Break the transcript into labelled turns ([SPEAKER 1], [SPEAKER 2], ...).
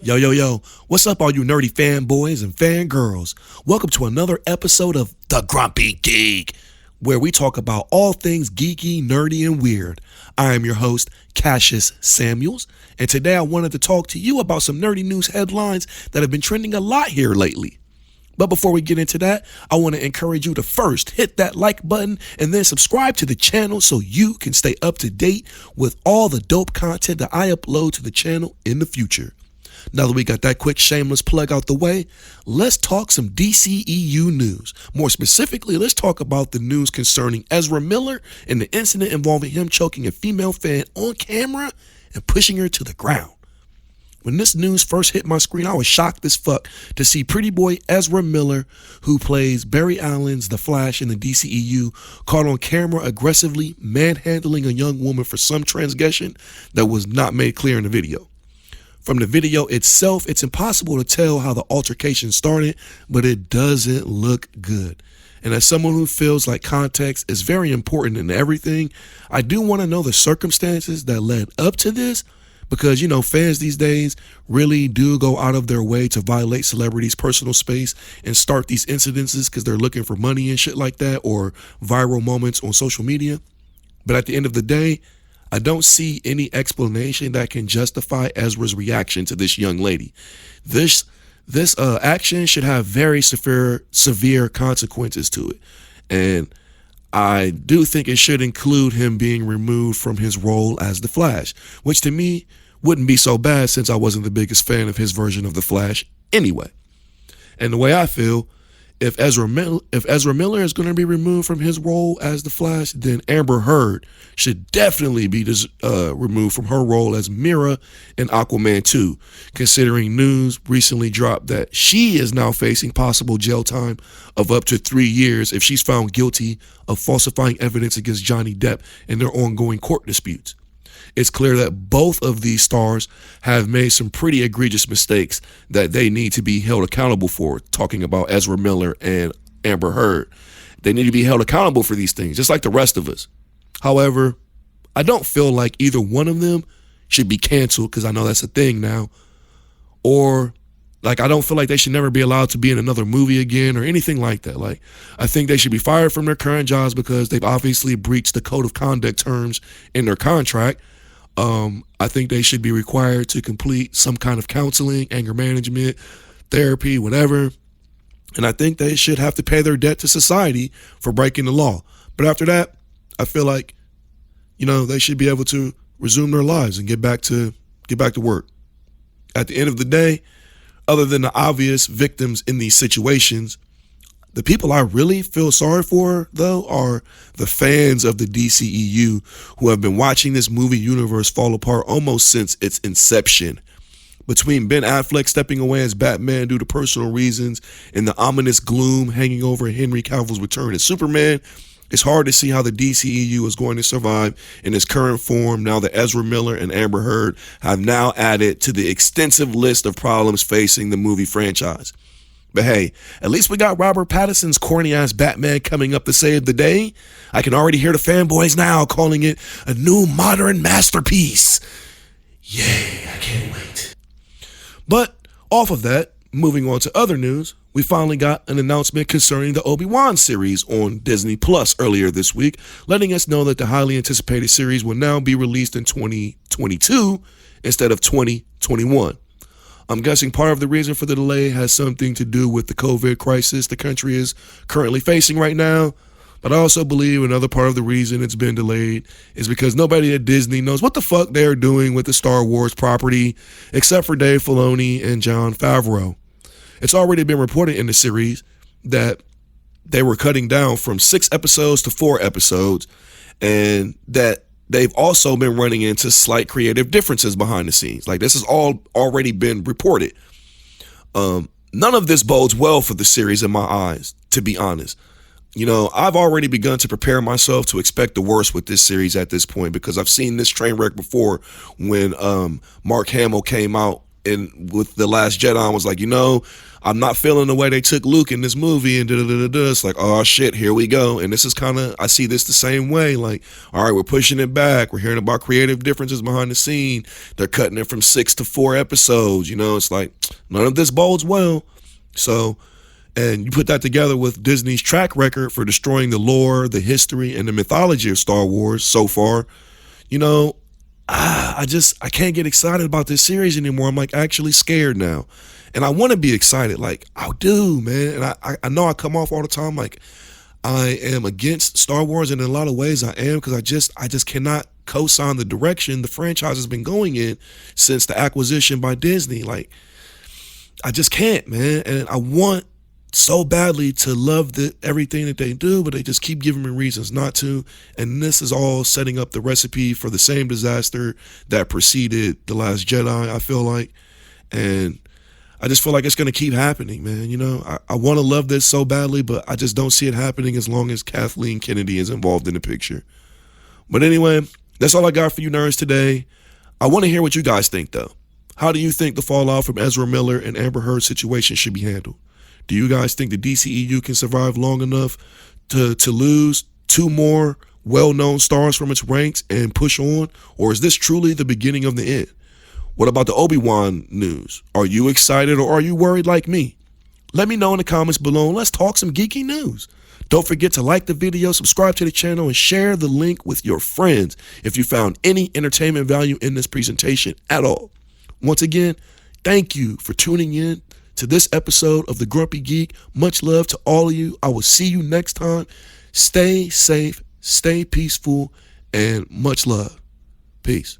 [SPEAKER 1] Yo, yo, yo, what's up, all you nerdy fanboys and fangirls? Welcome to another episode of The Grumpy Geek, where we talk about all things geeky, nerdy, and weird. I am your host, Cassius Samuels, and today I wanted to talk to you about some nerdy news headlines that have been trending a lot here lately. But before we get into that, I want to encourage you to first hit that like button and then subscribe to the channel so you can stay up to date with all the dope content that I upload to the channel in the future. Now that we got that quick shameless plug out the way, let's talk some DCEU news. More specifically, let's talk about the news concerning Ezra Miller and the incident involving him choking a female fan on camera and pushing her to the ground. When this news first hit my screen, I was shocked as fuck to see pretty boy Ezra Miller, who plays Barry Allen's The Flash in the DCEU, caught on camera aggressively manhandling a young woman for some transgression that was not made clear in the video. From the video itself, it's impossible to tell how the altercation started, but it doesn't look good. And as someone who feels like context is very important in everything, I do want to know the circumstances that led up to this, because, you know, fans these days really do go out of their way to violate celebrities' personal space and start these incidences because they're looking for money and shit like that, or viral moments on social media. But at the end of the day, I don't see any explanation that can justify Ezra's reaction to this young lady. This action should have very severe consequences to it. And I do think it should include him being removed from his role as the Flash, which to me wouldn't be so bad since I wasn't the biggest fan of his version of the Flash anyway. And the way I feel, if Ezra Miller is going to be removed from his role as the Flash, then Amber Heard should definitely be removed from her role as Mira in Aquaman 2, considering news recently dropped that she is now facing possible jail time of up to 3 years if she's found guilty of falsifying evidence against Johnny Depp in their ongoing court disputes. It's clear that both of these stars have made some pretty egregious mistakes that they need to be held accountable for, talking about Ezra Miller and Amber Heard. They need to be held accountable for these things, just like the rest of us. However, I don't feel like either one of them should be canceled, because I know that's a thing now. Or, like, I don't feel like they should never be allowed to be in another movie again or anything like that. Like, I think they should be fired from their current jobs because they've obviously breached the code of conduct terms in their contract. I think they should be required to complete some kind of counseling, anger management, therapy, whatever. And I think they should have to pay their debt to society for breaking the law. But after that, I feel like, you know, they should be able to resume their lives and get back to work. At the end of the day, other than the obvious victims in these situations, the people I really feel sorry for, though, are the fans of the DCEU who have been watching this movie universe fall apart almost since its inception. Between Ben Affleck stepping away as Batman due to personal reasons and the ominous gloom hanging over Henry Cavill's return as Superman, it's hard to see how the DCEU is going to survive in its current form now that Ezra Miller and Amber Heard have now added to the extensive list of problems facing the movie franchise. But hey, at least we got Robert Pattinson's corny-ass Batman coming up to save the day. I can already hear the fanboys now calling it a new modern masterpiece. Yay, I can't wait. But off of that, moving on to other news, we finally got an announcement concerning the Obi Wan series on Disney Plus earlier this week, letting us know that the highly anticipated series will now be released in 2022 instead of 2021. I'm guessing part of the reason for the delay has something to do with the COVID crisis the country is currently facing right now. But I also believe another part of the reason it's been delayed is because nobody at Disney knows what the fuck they're doing with the Star Wars property, except for Dave Filoni and Jon Favreau. It's already been reported in the series that they were cutting down from 6 episodes to 4 episodes, and that they've also been running into slight creative differences behind the scenes. Like, this has all already been reported. None of this bodes well for the series in my eyes, to be honest. You know, I've already begun to prepare myself to expect the worst with this series at this point, because I've seen this train wreck before when Mark Hamill came out and with The Last Jedi, I was like, I'm not feeling the way they took Luke in this movie, and da-da-da-da-da. It's like, oh shit, here we go. And this is kind of, I see this the same way. Like, all right, we're pushing it back. We're hearing about creative differences behind the scene. They're cutting it from 6 to 4 episodes. It's like, none of this bodes well. So, and you put that together with Disney's track record for destroying the lore, the history, and the mythology of Star Wars so far, I can't get excited about this series anymore. I'm like actually scared now. And I want to be excited. Like, I do, man. And I know I come off all the time like I am against Star Wars, and in a lot of ways I am, because I just cannot co-sign the direction the franchise has been going in since the acquisition by Disney. Like, I just can't, man. And I want so badly to love everything that they do, but they just keep giving me reasons not to. And this is all setting up the recipe for the same disaster that preceded The Last Jedi, I feel like. And I just feel like it's going to keep happening, man. I want to love this so badly, but I just don't see it happening as long as Kathleen Kennedy is involved in the picture. But anyway, that's all I got for you nerds today. I want to hear what you guys think, though. How do you think the fallout from Ezra Miller and Amber Heard situation should be handled? Do you guys think the DCEU can survive long enough to lose 2 more well-known stars from its ranks and push on? Or is this truly the beginning of the end? What about the Obi-Wan news? Are you excited or are you worried like me? Let me know in the comments below and let's talk some geeky news. Don't forget to like the video, subscribe to the channel, and share the link with your friends if you found any entertainment value in this presentation at all. Once again, thank you for tuning in to this episode of The Grumpy Geek. Much love to all of you. I will see you next time. Stay safe, stay peaceful, and much love. Peace.